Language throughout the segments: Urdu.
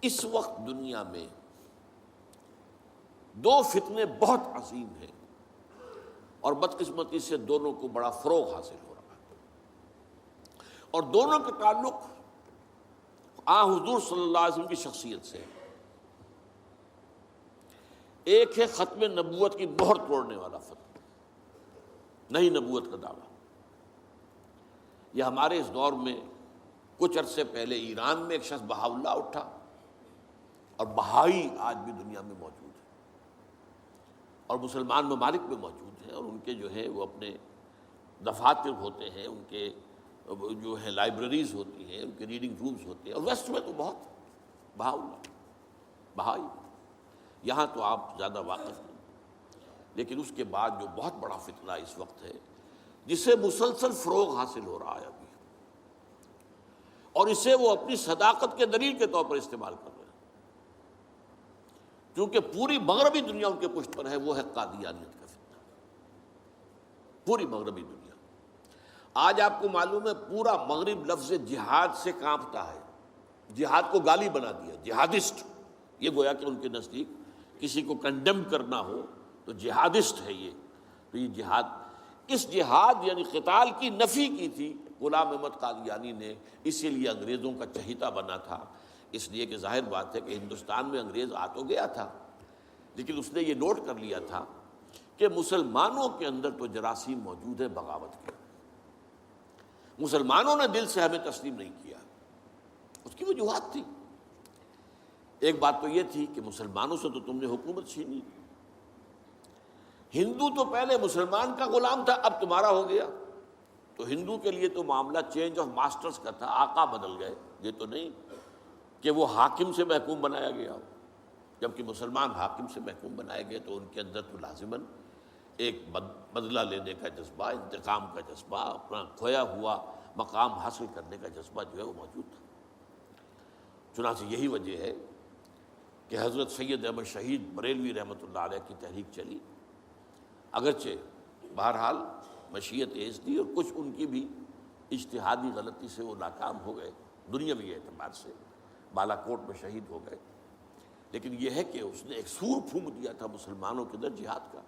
اس وقت دنیا میں دو فتنے بہت عظیم ہیں اور بدقسمتی سے دونوں کو بڑا فروغ حاصل ہو رہا ہے، اور دونوں کا تعلق حضور صلی اللہ علیہ وسلم کی شخصیت سے۔ ایک ہے ختم نبوت کی مہر توڑنے والا فتنہ، نئی نبوت کا دعویٰ۔ یہ ہمارے اس دور میں کچھ عرصے پہلے ایران میں ایک شخص بہاء اللہ اٹھا، اور بہائی آج بھی دنیا میں موجود ہے اور مسلمان ممالک میں موجود ہیں، اور ان کے جو ہے وہ اپنے دفاتر ہوتے ہیں، ان کے جو ہے لائبریریز ہوتی ہیں، ان کے ریڈنگ رومز ہوتے ہیں، اور ویسٹ میں تو بہت بہاء اللہ بہائی، یہاں تو آپ زیادہ واقف نہیں۔ لیکن اس کے بعد جو بہت بڑا فتنہ اس وقت ہے، جسے مسلسل فروغ حاصل ہو رہا ہے ابھی، اور اسے وہ اپنی صداقت کے دلیل کے طور پر استعمال کر رہے ہیں، کیونکہ پوری مغربی دنیا ان کے پشت پر ہے، وہ ہے قادیانیت کا فتنہ۔ پوری مغربی دنیا، آج آپ کو معلوم ہے پورا مغرب لفظ جہاد سے کانپتا ہے، جہاد کو گالی بنا دیا، جہادسٹ۔ یہ گویا کہ ان کے نزدیک کسی کو کنڈیم کرنا ہو تو جہادسٹ ہے یہ۔ تو یہ جہاد، اس جہاد یعنی قتال کی نفی کی تھی غلام احمد قادیانی نے، اسی لیے انگریزوں کا چہیتا بنا تھا، اس لیے کہ ظاہر بات ہے کہ ہندوستان میں انگریز آ تو گیا تھا، لیکن اس نے یہ نوٹ کر لیا تھا کہ مسلمانوں کے اندر تو جراثیم موجود ہے بغاوت کے، مسلمانوں نے دل سے ہمیں تسلیم نہیں کیا۔ اس کی وجوہات تھی، ایک بات تو یہ تھی کہ مسلمانوں سے تو تم نے حکومت چھینی، ہندو تو پہلے مسلمان کا غلام تھا، اب تمہارا ہو گیا، تو ہندو کے لیے تو معاملہ چینج آف ماسٹرز کا تھا، آقا بدل گئے، یہ تو نہیں کہ وہ حاکم سے محکوم بنایا گیا ہو۔ جبکہ مسلمان حاکم سے محکوم بنائے گئے تو ان کے اندر تو لازماً ایک بدلہ لینے کا جذبہ، انتقام کا جذبہ، اپنا کھویا ہوا مقام حاصل کرنے کا جذبہ جو ہے وہ موجود تھا۔ چنانچہ یہی وجہ ہے کہ حضرت سید احمد شہید بریلوی رحمۃ اللہ علیہ کی تحریک چلی، اگرچہ بہرحال مشیت ایز دی اور کچھ ان کی بھی اجتہادی غلطی سے وہ ناکام ہو گئے، دنیاوی اعتبار سے بالا کوٹ میں شہید ہو گئے، لیکن یہ ہے کہ اس نے ایک سور پھونک دیا تھا مسلمانوں کے اندر جہاد کا۔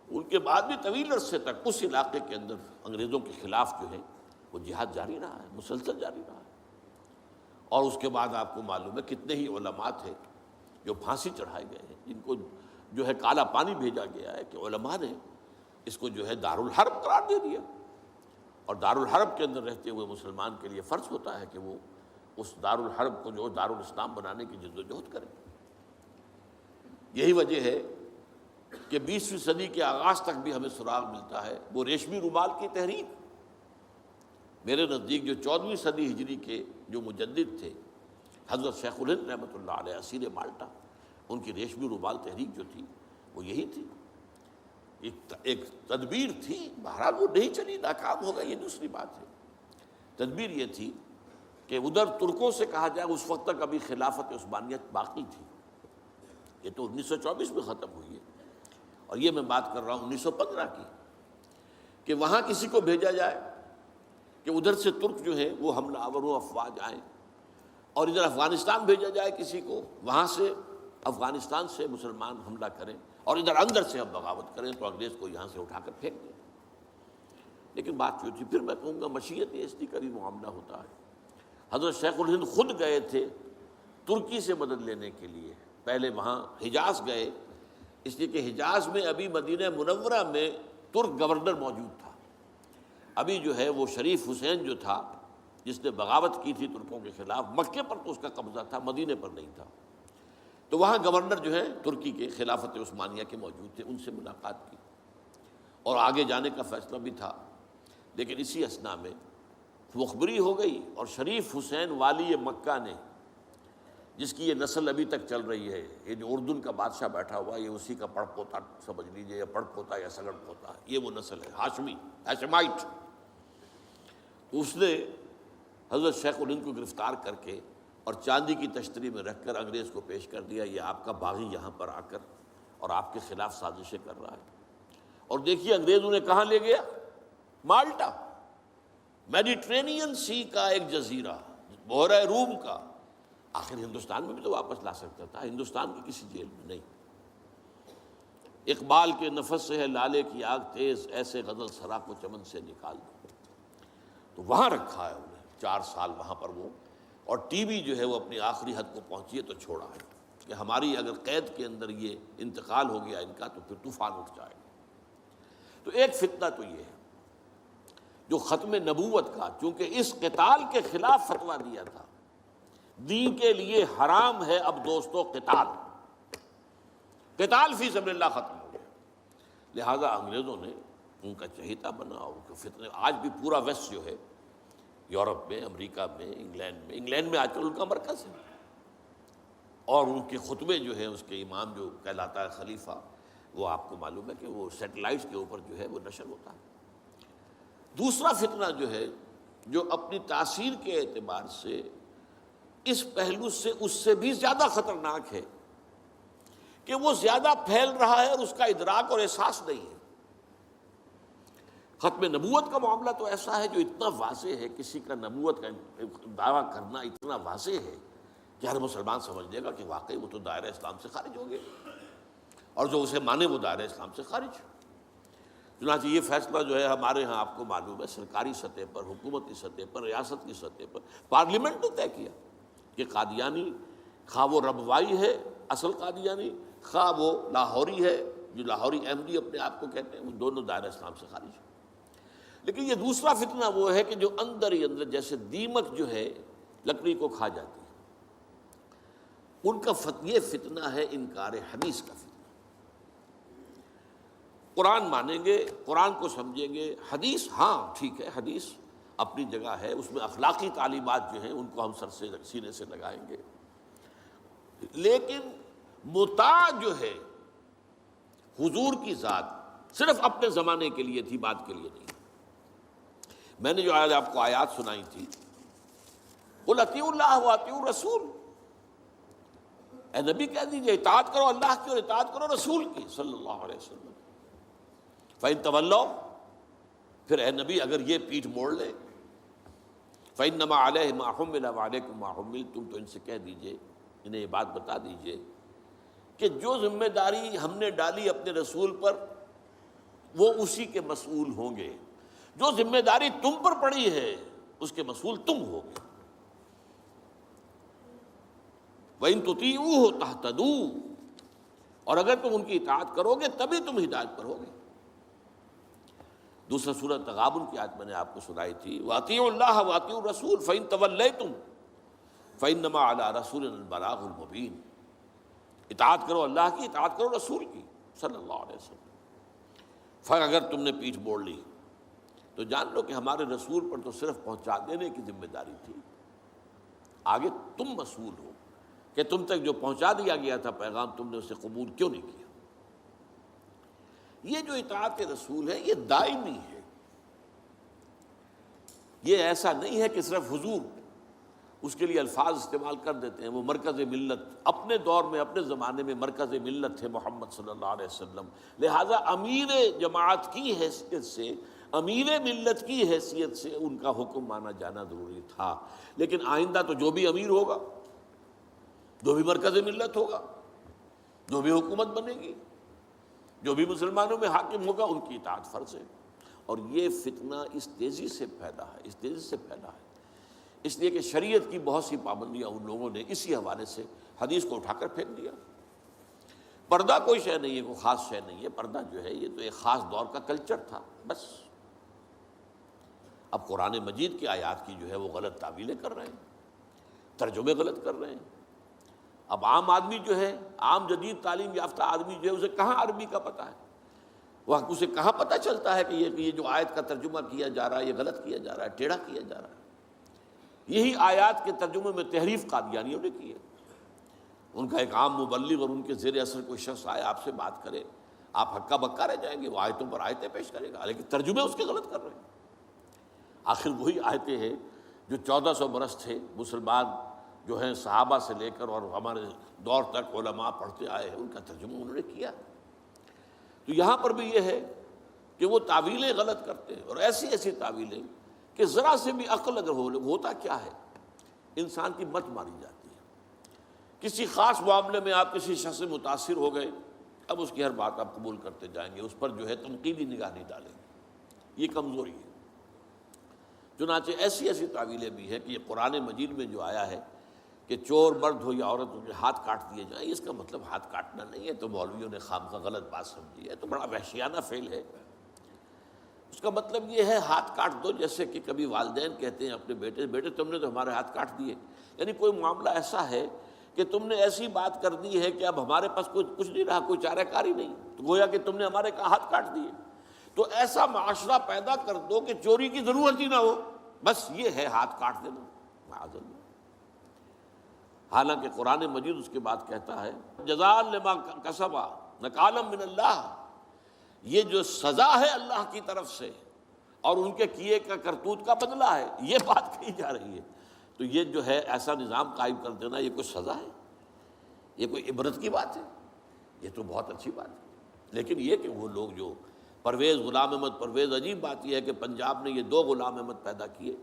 ان کے بعد بھی طویل عرصے تک اس علاقے کے اندر انگریزوں کے خلاف جو ہے وہ جہاد جاری رہا ہے، مسلسل جاری رہا ہے۔ اور اس کے بعد آپ کو معلوم ہے کتنے ہی علماء تھے جو پھانسی چڑھائے گئے ہیں، جن کو جو ہے کالا پانی بھیجا گیا ہے کہ علماء نے اس کو جو ہے دارالحرب قرار دے دیا، اور دارالحرب کے اندر رہتے ہوئے مسلمان کے لیے فرض ہوتا ہے کہ وہ اس دارالحرب کو جو دارالاسلام بنانے کی جدوجہد کریں۔ یہی وجہ ہے کہ 20ویں صدی کے آغاز تک بھی ہمیں سراغ ملتا ہے وہ ریشمی رومال کی تحریک۔ میرے نزدیک جو 14ویں صدی ہجری کے جو مجدد تھے حضرت شیخ الہند رحمۃ اللہ علیہ اسیر مالٹا، ان کی ریشمی رومال تحریک جو تھی وہ یہی تھی، ایک تدبیر تھی، بہرحال وہ نہیں چلی، ناکام ہو گئی، یہ دوسری بات ہے۔ تدبیر یہ تھی کہ ادھر ترکوں سے کہا جائے اس وقت تک ابھی خلافت عثمانیت باقی تھی، یہ تو 1924 میں ختم ہوئی ہے، اور یہ میں بات کر رہا ہوں 1915 کی، کہ وہاں کسی کو بھیجا جائے کہ ادھر سے ترک جو ہے وہ حملہ آور و افواج آئیں، اور ادھر افغانستان بھیجا جائے کسی کو، وہاں سے افغانستان سے مسلمان حملہ کریں اور ادھر اندر سے ہم بغاوت کریں تو انگریز کو یہاں سے اٹھا کر پھینک دیں۔ لیکن بات جو تھی، پھر میں کہوں گا مشیت ایسی کا بھی معاملہ ہوتا ہے۔ حضرت شیخ الہند خود گئے تھے ترکی سے مدد لینے کے لیے، پہلے وہاں حجاز گئے، اس لیے کہ حجاز میں ابھی مدینہ منورہ میں ترک گورنر موجود تھا، ابھی جو ہے وہ شریف حسین جو تھا جس نے بغاوت کی تھی ترکوں کے خلاف، مکے پر تو اس کا قبضہ تھا، مدینے پر نہیں تھا، تو وہاں گورنر جو ہے ترکی کے خلافت عثمانیہ کے موجود تھے، ان سے ملاقات کی اور آگے جانے کا فیصلہ بھی تھا۔ لیکن اسی اثناء میں مخبری ہو گئی، اور شریف حسین والی مکہ نے، جس کی یہ نسل ابھی تک چل رہی ہے، یہ جو اردن کا بادشاہ بیٹھا ہوا یہ اسی کا پڑ پوتا سمجھ لیجئے، یا پڑ پوتا یا سگڑ پوتا، یہ وہ نسل ہے ہاشمی، ہاشمائٹ۔ اس نے حضرت شیخ الہند کو گرفتار کر کے اور چاندی کی تشتری میں رکھ کر انگریز کو پیش کر دیا، یہ آپ کا باغی یہاں پر آ کر اور آپ کے خلاف سازشیں کر رہا ہے۔ اور دیکھیے انگریز انہیں کہاں لے گیا، مالٹا، میڈیٹرینین سی کا ایک جزیرہ، بحیرہ روم کا، آخر ہندوستان میں بھی تو واپس لا سکتا تھا، ہندوستان کی کسی جیل میں نہیں۔ اقبال کے نفس سے ہے لالے کی آگ تیز، ایسے غزل سرا کو چمن سے نکال دو، تو وہاں رکھا ہے انہیں 4 سال وہاں پر وہ، اور ٹی وی جو ہے وہ اپنی آخری حد کو پہنچی ہے تو چھوڑا ہے کہ ہماری اگر قید کے اندر یہ انتقال ہو گیا ان کا تو پھر طوفان اٹھ جائے گا۔ تو ایک فتنہ تو یہ ہے جو ختم نبوت کا، چونکہ اس قتال کے خلاف فتویٰ دیا تھا، دین کے لیے حرام ہے اب دوستو قتال، قتال فی سبیل اللہ ختم ہو گیا، لہذا انگریزوں نے ان کا چہیتا بنا، ان کے فتنے، آج بھی پورا ویسٹ جو ہے یورپ میں، امریکہ میں، انگلینڈ میں آج کل ان کا مرکز ہے، اور ان کے خطبے جو ہیں اس کے امام جو کہلاتا ہے خلیفہ، وہ آپ کو معلوم ہے کہ وہ سیٹلائٹس کے اوپر جو ہے وہ نشر ہوتا ہے۔ دوسرا فتنہ جو ہے جو اپنی تاثیر کے اعتبار سے اس پہلو سے اس سے بھی زیادہ خطرناک ہے کہ وہ زیادہ پھیل رہا ہے اور اس کا ادراک اور احساس نہیں ہے۔ ختم نبوت کا معاملہ تو ایسا ہے جو اتنا واضح ہے، کسی کا نبوت کا دعویٰ کرنا اتنا واضح ہے کہ ہر مسلمان سمجھ لے گا کہ واقعی وہ تو دائرہ اسلام سے خارج ہو گئے، اور جو اسے مانے وہ دائرہ اسلام سے خارج۔ چنانچہ یہ فیصلہ جو ہے ہمارے ہاں آپ کو معلوم ہے سرکاری سطح پر، حکومتی سطح پر، ریاست کی سطح پر، پارلیمنٹ نے طے کیا کہ قادیانی خواہ وہ ربوائی ہے اصل قادیانی، خواہ وہ لاہوری ہے جو لاہوری احمدی اپنے آپ کو کہتے ہیں، وہ دونوں دائرہ اسلام سے خارج ہیں۔ لیکن یہ دوسرا فتنہ وہ ہے کہ جو اندر ہی اندر جیسے دیمک جو ہے لکڑی کو کھا جاتی ہے، ان کا یہ فتنہ ہے انکار حدیث کا فتنہ۔ قرآن مانیں گے، قرآن کو سمجھیں گے، حدیث ہاں ٹھیک ہے، حدیث اپنی جگہ ہے، اس میں اخلاقی تعلیمات جو ہیں ان کو ہم سر سے سینے سے لگائیں گے، لیکن مطاع جو ہے حضور کی ذات صرف اپنے زمانے کے لیے تھی، بعد کے لیے نہیں۔ میں نے جو آج آپ کو آیات سنائی تھی، قل اطیعوا اللہ واطیعوا الرسول، اے نبی کہہ دیجئے اطاعت کرو اللہ کی اور اطاعت کرو رسول کی صلی اللہ علیہ وسلم۔ فَإِن تَوَلَّوْا، پھر اے نبی اگر یہ پیٹھ موڑ لے، فَإِنَّمَا عَلَيْهِ مَا حُمِّلَ وَعَلَيْكُمْ مَا حُمِّلْتُمْ، تو ان سے کہہ دیجئے، انہیں یہ بات بتا دیجئے کہ جو ذمہ داری ہم نے ڈالی اپنے رسول پر وہ اسی کے مسئول ہوں گے، جو ذمہ داری تم پر پڑی ہے اس کے مسئول تم ہوگے۔ وَإِن تُطِيعُوهُ تَهْتَدُوا، اور اگر تم ان کی اطاعت کرو گے تبھی تم ہدایت پر ہوگے۔ دوسرا سورۃ تغابن کی آیت میں نے آپ کو سنائی تھی، وَأَطِيعُوا اللَّهَ وَأَطِيعُوا الرَّسُولَ فَإِن تَوَلَّيْتُمْ فَإِنَّمَا عَلَىٰ رَسُولِنَا الْبَلَاغُ الْمُبِينُ، اطاعت کرو اللہ کی، اطاعت کرو رسول کی صلی اللہ علیہ وسلم۔ پھر اگر تم نے پیٹھ موڑ لی تو جان لو کہ ہمارے رسول پر تو صرف پہنچا دینے کی ذمہ داری تھی، آگے تم مسئول ہو کہ تم تک جو پہنچا دیا گیا تھا پیغام تم نے اسے قبول کیوں نہیں کیا۔ یہ جو اطاعت رسول ہے یہ دائمی ہے، یہ ایسا نہیں ہے کہ صرف حضور اس کے لیے الفاظ استعمال کر دیتے ہیں۔ وہ مرکز ملت اپنے دور میں اپنے زمانے میں مرکز ملت تھے محمد صلی اللہ علیہ وسلم، لہٰذا امیر جماعت کی حیثیت سے، امیر ملت کی حیثیت سے ان کا حکم مانا جانا ضروری تھا۔ لیکن آئندہ تو جو بھی امیر ہوگا، جو بھی مرکز ملت ہوگا، جو بھی حکومت بنے گی، جو بھی مسلمانوں میں حاکم ہوگا، ان کی اطاعت فرض ہے۔ اور یہ فتنہ اس تیزی سے پھیلا ہے، اس تیزی سے پھیلا ہے، اس لیے کہ شریعت کی بہت سی پابندیاں ان لوگوں نے اسی حوالے سے حدیث کو اٹھا کر پھینک دیا۔ پردہ کوئی شے نہیں ہے، کوئی خاص شے نہیں ہے، پردہ جو ہے یہ تو ایک خاص دور کا کلچر تھا بس۔ اب قرآن مجید کی آیات کی جو ہے وہ غلط تعویلیں کر رہے ہیں، ترجمے غلط کر رہے ہیں۔ اب عام آدمی جو ہے، عام جدید تعلیم یافتہ آدمی جو ہے، اسے کہاں عربی کا پتہ ہے، وہ اسے کہاں پتہ چلتا ہے کہ یہ جو آیت کا ترجمہ کیا جا رہا ہے یہ غلط کیا جا رہا ہے، ٹیڑھا کیا جا رہا ہے۔ یہی آیات کے ترجمے میں تحریف قادیانیوں نے کی ہے۔ ان کا ایک عام مبلغ اور ان کے زیر اثر کوئی شخص آئے آپ سے بات کرے، آپ ہکا بکا رہ جائیں گے، وہ آیتوں پر آیتیں پیش کرے گا، لیکن ترجمے اس کے غلط کر رہے ہیں۔ آخر وہی آیتیں ہیں جو 1400 برس تھے مسلمان جو ہیں صحابہ سے لے کر اور ہمارے دور تک علماء پڑھتے آئے ہیں، ان کا ترجمہ انہوں نے کیا۔ تو یہاں پر بھی یہ ہے کہ وہ تعویلیں غلط کرتے ہیں، اور ایسی ایسی تعویلیں کہ ذرا سے بھی عقل اگر ہوتا کیا ہے، انسان کی مت ماری جاتی ہے۔ کسی خاص معاملے میں آپ کسی شخص سے متاثر ہو گئے، اب اس کی ہر بات آپ قبول کرتے جائیں گے، اس پر جو ہے تنقیدی نگاہ نہیں ڈالیں گے، یہ کمزوری ہے۔ چنانچہ ایسی ایسی تعویلیں بھی ہیں کہ یہ قرآن مجید میں جو آیا ہے کہ چور مرد ہو یا عورت ہو کے ہاتھ کاٹ دیے جائیں، اس کا مطلب ہاتھ کاٹنا نہیں ہے، تو مولویوں نے خامخواہ غلط بات سمجھی ہے، تو بڑا وحشیانہ فعل ہے۔ اس کا مطلب یہ ہے ہاتھ کاٹ دو، جیسے کہ کبھی والدین کہتے ہیں اپنے بیٹے تم نے تو ہمارے ہاتھ کاٹ دیے، یعنی کوئی معاملہ ایسا ہے کہ تم نے ایسی بات کر دی ہے کہ اب ہمارے پاس کچھ نہیں رہا، کوئی چارہ کاری نہیں، تو گویا کہ تم نے ہمارے ہاتھ کاٹ دیے۔ تو ایسا معاشرہ پیدا کر دو کہ چوری کی ضرورت ہی نہ ہو، بس یہ ہے ہاتھ کاٹ دینا، معاذ اللہ۔ حالانکہ قرآن مجید اس کے بعد کہتا ہے جزاء لما کسبا نکالا من اللہ، یہ جو سزا ہے اللہ کی طرف سے اور ان کے کیے کا کرتوت کا بدلہ ہے، یہ بات کہی جا رہی ہے۔ تو یہ جو ہے ایسا نظام قائم کر دینا، یہ کوئی سزا ہے، یہ کوئی عبرت کی بات ہے، یہ تو بہت اچھی بات ہے۔ لیکن یہ کہ وہ لوگ جو پرویز غلام احمد پرویز، عجیب بات یہ ہے کہ پنجاب نے یہ دو غلام احمد پیدا کیے،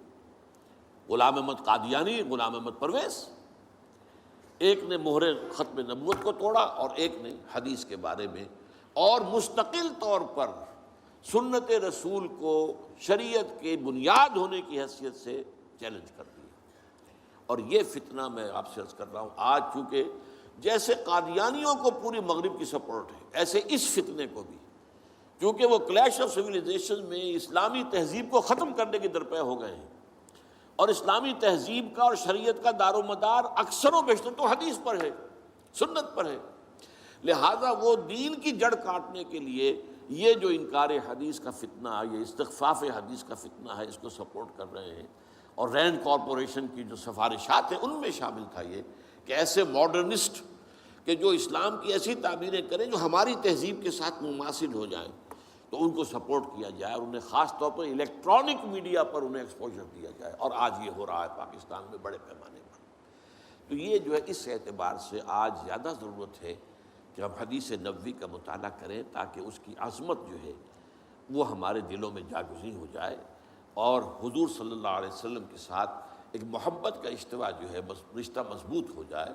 غلام احمد قادیانی، غلام احمد پرویز، ایک نے مہر ختم نبوت کو توڑا اور ایک نے حدیث کے بارے میں اور مستقل طور پر سنت رسول کو شریعت کے بنیاد ہونے کی حیثیت سے چیلنج کر دیا۔ اور یہ فتنہ میں آپ سے عرض کر رہا ہوں، آج چونکہ جیسے قادیانیوں کو پوری مغرب کی سپورٹ ہے، ایسے اس فتنے کو بھی، کیونکہ وہ کلیش آف سویلائزیشن میں اسلامی تہذیب کو ختم کرنے کے درپے ہو گئے ہیں، اور اسلامی تہذیب کا اور شریعت کا دار و مدار اکثر و بیشتر تو حدیث پر ہے، سنت پر ہے، لہذا وہ دین کی جڑ کاٹنے کے لیے یہ جو انکار حدیث کا فتنہ، یہ استخفاف حدیث کا فتنہ ہے، اس کو سپورٹ کر رہے ہیں۔ اور رینڈ کارپوریشن کی جو سفارشات ہیں ان میں شامل تھا یہ کہ ایسے ماڈرنسٹ کہ جو اسلام کی ایسی تعبیریں کریں جو ہماری تہذیب کے ساتھ مماثل ہو جائیں، تو ان کو سپورٹ کیا جائے، اور انہیں خاص طور پر الیکٹرانک میڈیا پر انہیں ایکسپوجر دیا جائے، اور آج یہ ہو رہا ہے پاکستان میں بڑے پیمانے پر۔ تو یہ جو ہے اس اعتبار سے آج زیادہ ضرورت ہے کہ ہم حدیث نبوی کا مطالعہ کریں، تاکہ اس کی عظمت جو ہے وہ ہمارے دلوں میں جاگزیں ہو جائے، اور حضور صلی اللہ علیہ وسلم کے ساتھ ایک محبت کا اشتوا جو ہے رشتہ مضبوط ہو جائے۔